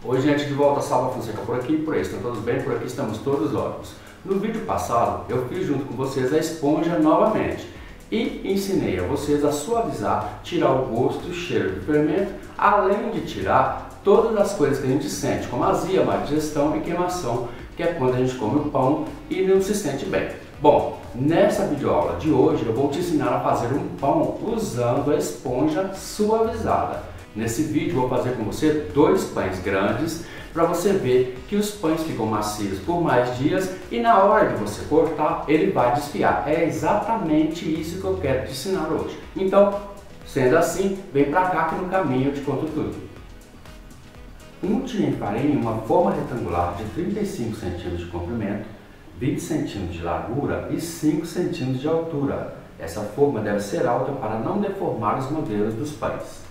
Oi gente, de volta, Salva Fonseca por aqui, por aí, estão todos bem? Por aqui estamos todos ótimos. No vídeo passado, eu fiz junto com vocês a esponja novamente e ensinei a vocês a suavizar, tirar o gosto e o cheiro do fermento, além de tirar todas as coisas que a gente sente, como azia, má digestão e queimação, que é quando a gente come o pão e não se sente bem. Bom, nessa videoaula de hoje eu vou te ensinar a fazer um pão usando a esponja suavizada. Nesse vídeo eu vou fazer com você 2 pães grandes para você ver que os pães ficam macios por mais dias e na hora de você cortar ele vai desfiar. É exatamente isso que eu quero te ensinar hoje. Então, sendo assim, vem para cá que no caminho eu te conto tudo. Um tirinho de farinha em uma forma retangular de 35 cm de comprimento, 20 cm de largura e 5 cm de altura. Essa forma deve ser alta para não deformar os modelos dos pães.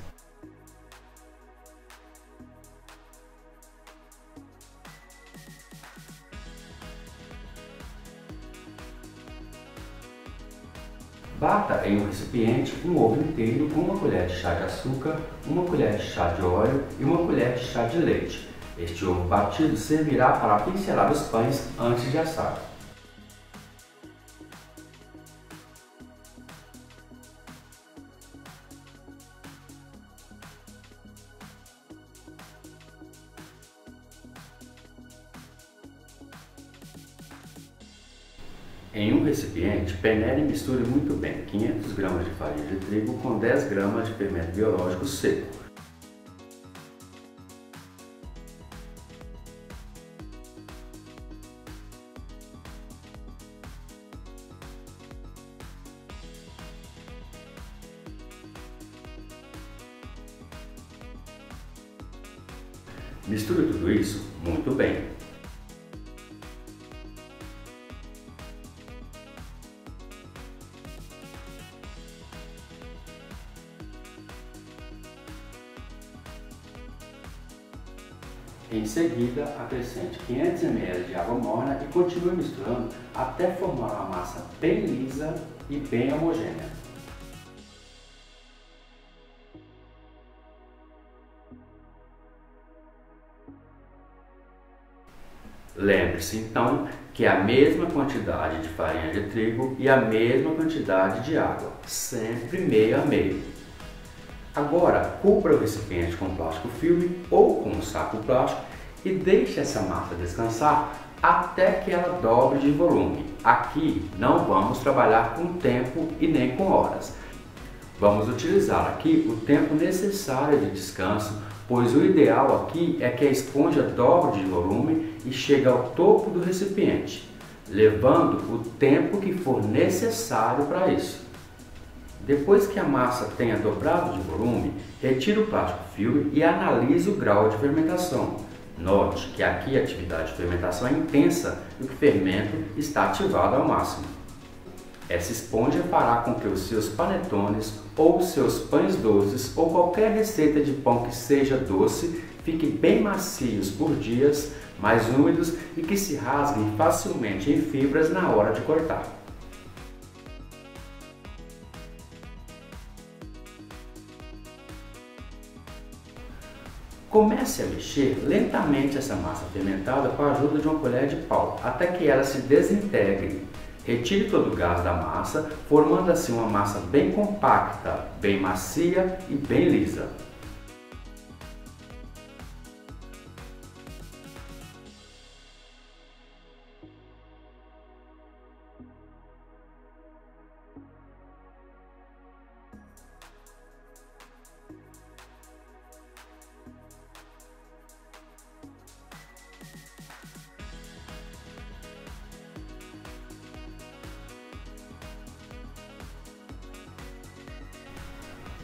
Bata em um recipiente um ovo inteiro com uma colher de chá de açúcar, uma colher de chá de óleo e uma colher de chá de leite. Este ovo batido servirá para pincelar os pães antes de assar. Em um recipiente, peneire e misture muito bem 500 gramas de farinha de trigo com 10 gramas de fermento biológico seco. Misture tudo isso muito bem. Em seguida, acrescente 500 ml de água morna e continue misturando até formar uma massa bem lisa e bem homogênea. Lembre-se então que é a mesma quantidade de farinha de trigo e a mesma quantidade de água, sempre meio a meio. Agora, cubra o recipiente com plástico filme ou com um saco plástico e deixe essa massa descansar até que ela dobre de volume. Aqui não vamos trabalhar com tempo e nem com horas. Vamos utilizar aqui o tempo necessário de descanso, pois o ideal aqui é que a esponja dobre de volume e chegue ao topo do recipiente, levando o tempo que for necessário para isso. Depois que a massa tenha dobrado de volume, retire o plástico filme e analise o grau de fermentação. Note que aqui a atividade de fermentação é intensa e o fermento está ativado ao máximo. Essa esponja fará com que os seus panetones ou seus pães doces ou qualquer receita de pão que seja doce fiquem bem macios por dias, mais úmidos e que se rasguem facilmente em fibras na hora de cortar. Comece a mexer lentamente essa massa fermentada com a ajuda de uma colher de pau, até que ela se desintegre. Retire todo o gás da massa, formando assim uma massa bem compacta, bem macia e bem lisa.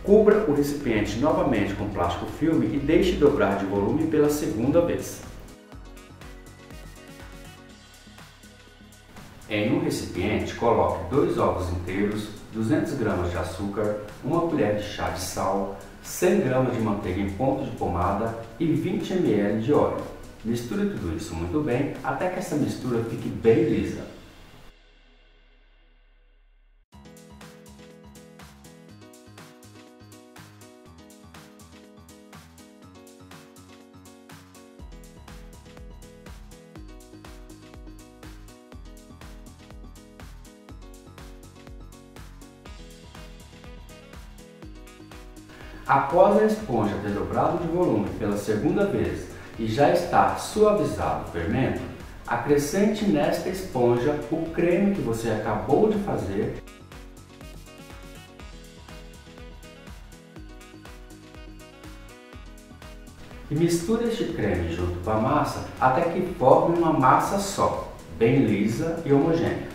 Cubra o recipiente novamente com plástico filme e deixe dobrar de volume pela segunda vez. Em um recipiente, coloque 2 ovos inteiros, 200 gramas de açúcar, uma colher de chá de sal, 100 gramas de manteiga em ponto de pomada e 20 ml de óleo. Misture tudo isso muito bem até que essa mistura fique bem lisa. Após a esponja ter dobrado de volume pela segunda vez e já estar suavizado o fermento, acrescente nesta esponja o creme que você acabou de fazer e misture este creme junto com a massa até que forme uma massa só, bem lisa e homogênea.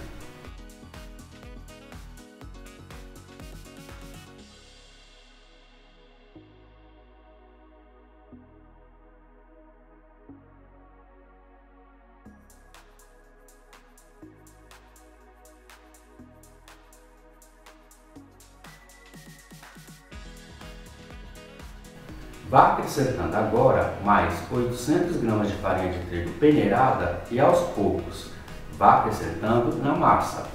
Vá acrescentando agora mais 800 gramas de farinha de trigo peneirada e aos poucos vá acrescentando na massa.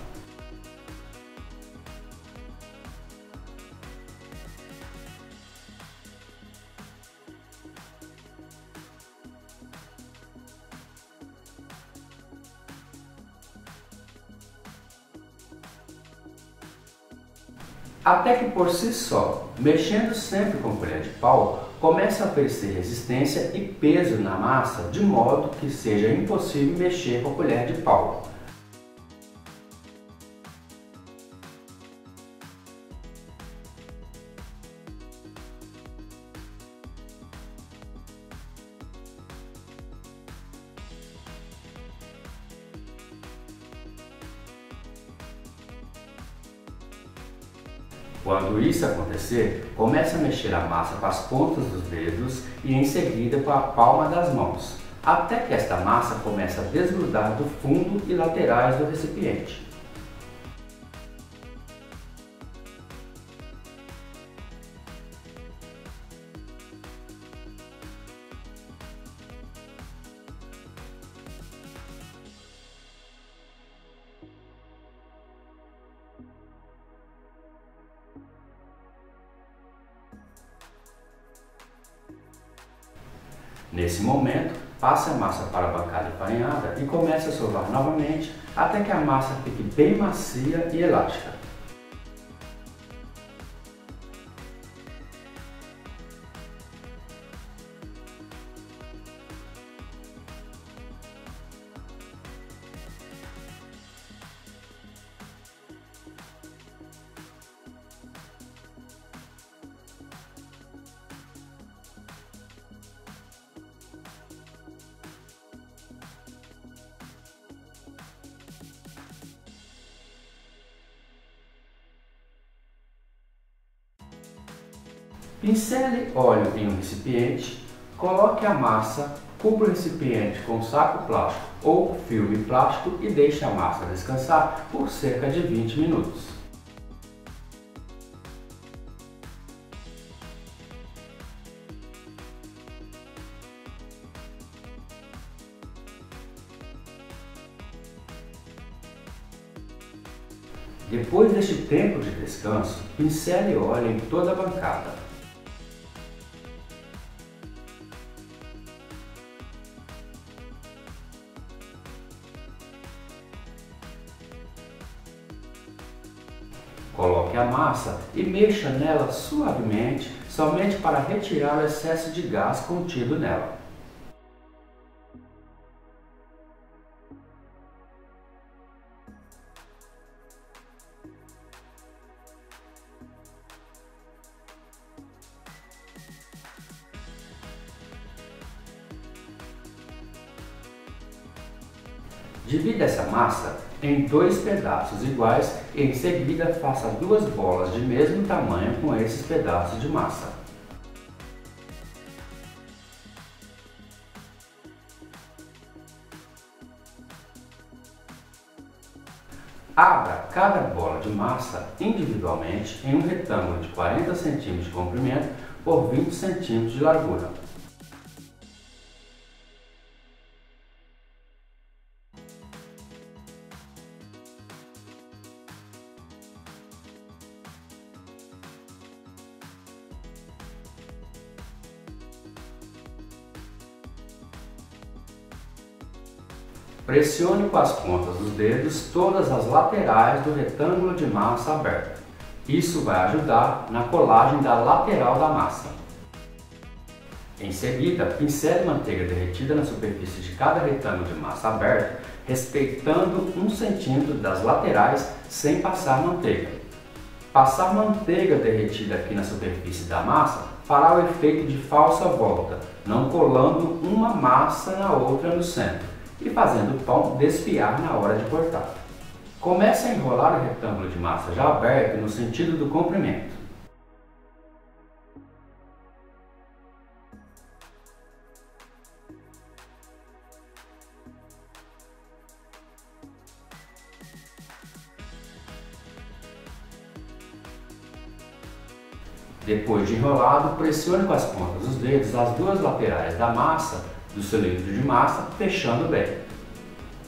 Até que por si só, mexendo sempre com colher de pau, comece a oferecer resistência e peso na massa de modo que seja impossível mexer com a colher de pau. Quando isso acontecer, comece a mexer a massa com as pontas dos dedos e em seguida com a palma das mãos, até que esta massa comece a desgrudar do fundo e laterais do recipiente. Nesse momento, passe a massa para a bancada enfarinhada e comece a sovar novamente até que a massa fique bem macia e elástica. Pincele óleo em um recipiente, coloque a massa, cubra o recipiente com saco plástico ou filme plástico e deixe a massa descansar por cerca de 20 minutos. Depois deste tempo de descanso, pincele óleo em toda a bancada. Coloque a massa e mexa nela suavemente, somente para retirar o excesso de gás contido nela. Divida essa massa em 2 pedaços iguais e em seguida faça 2 bolas de mesmo tamanho com esses pedaços de massa. Abra cada bola de massa individualmente em um retângulo de 40 cm de comprimento por 20 cm de largura. Pressione com as pontas dos dedos todas as laterais do retângulo de massa aberto Isso vai ajudar na colagem da lateral da massa. Em seguida, pincele manteiga derretida na superfície de cada retângulo de massa aberto, respeitando 1 centímetro das laterais sem passar manteiga. Passar manteiga derretida aqui na superfície da massa fará o efeito de falsa volta, não colando uma massa na outra no centro e fazendo o pão desfiar na hora de cortar. Comece a enrolar o retângulo de massa já aberto no sentido do comprimento. Depois de enrolado, pressione com as pontas dos dedos as duas laterais da massa do cilindro de massa, fechando bem.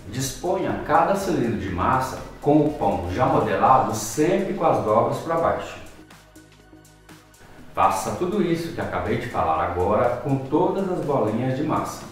Disponha cada cilindro de massa com o pão já modelado sempre com as dobras para baixo. Faça tudo isso que acabei de falar agora com todas as bolinhas de massa.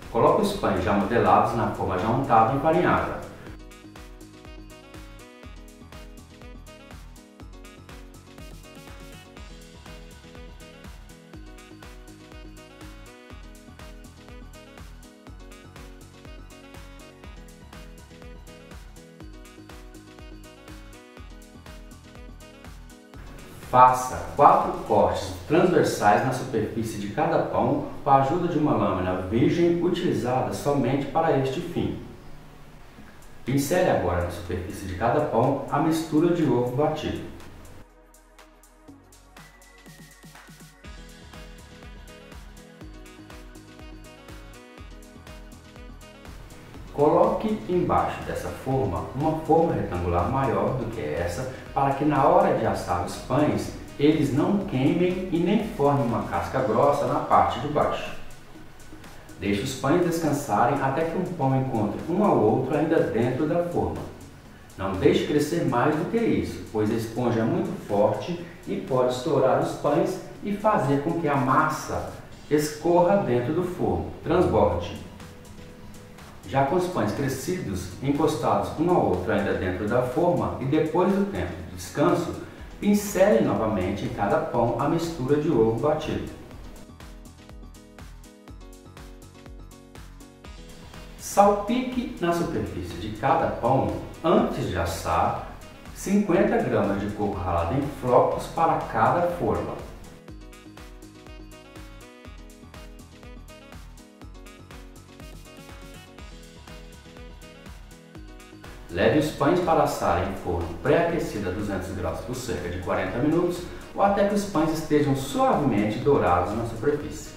Coloque os pães já modelados na forma já untada e enfarinhada. Faça 4 cortes transversais na superfície de cada pão com a ajuda de uma lâmina virgem utilizada somente para este fim. Pincele agora na superfície de cada pão a mistura de ovo batido. Coloque embaixo dessa forma uma forma retangular maior do que essa, para que na hora de assar os pães, eles não queimem e nem formem uma casca grossa na parte de baixo. Deixe os pães descansarem até que um pão encontre um ao outro ainda dentro da forma. Não deixe crescer mais do que isso, pois a esponja é muito forte e pode estourar os pães e fazer com que a massa escorra dentro do forno, transborde. Já com os pães crescidos, encostados um ao outro ainda dentro da forma e depois do tempo de descanso, pincele novamente em cada pão a mistura de ovo batido. Salpique na superfície de cada pão, antes de assar, 50 gramas de coco ralado em flocos para cada forma. Leve os pães para assar em forno pré-aquecido a 200 graus por cerca de 40 minutos ou até que os pães estejam suavemente dourados na superfície.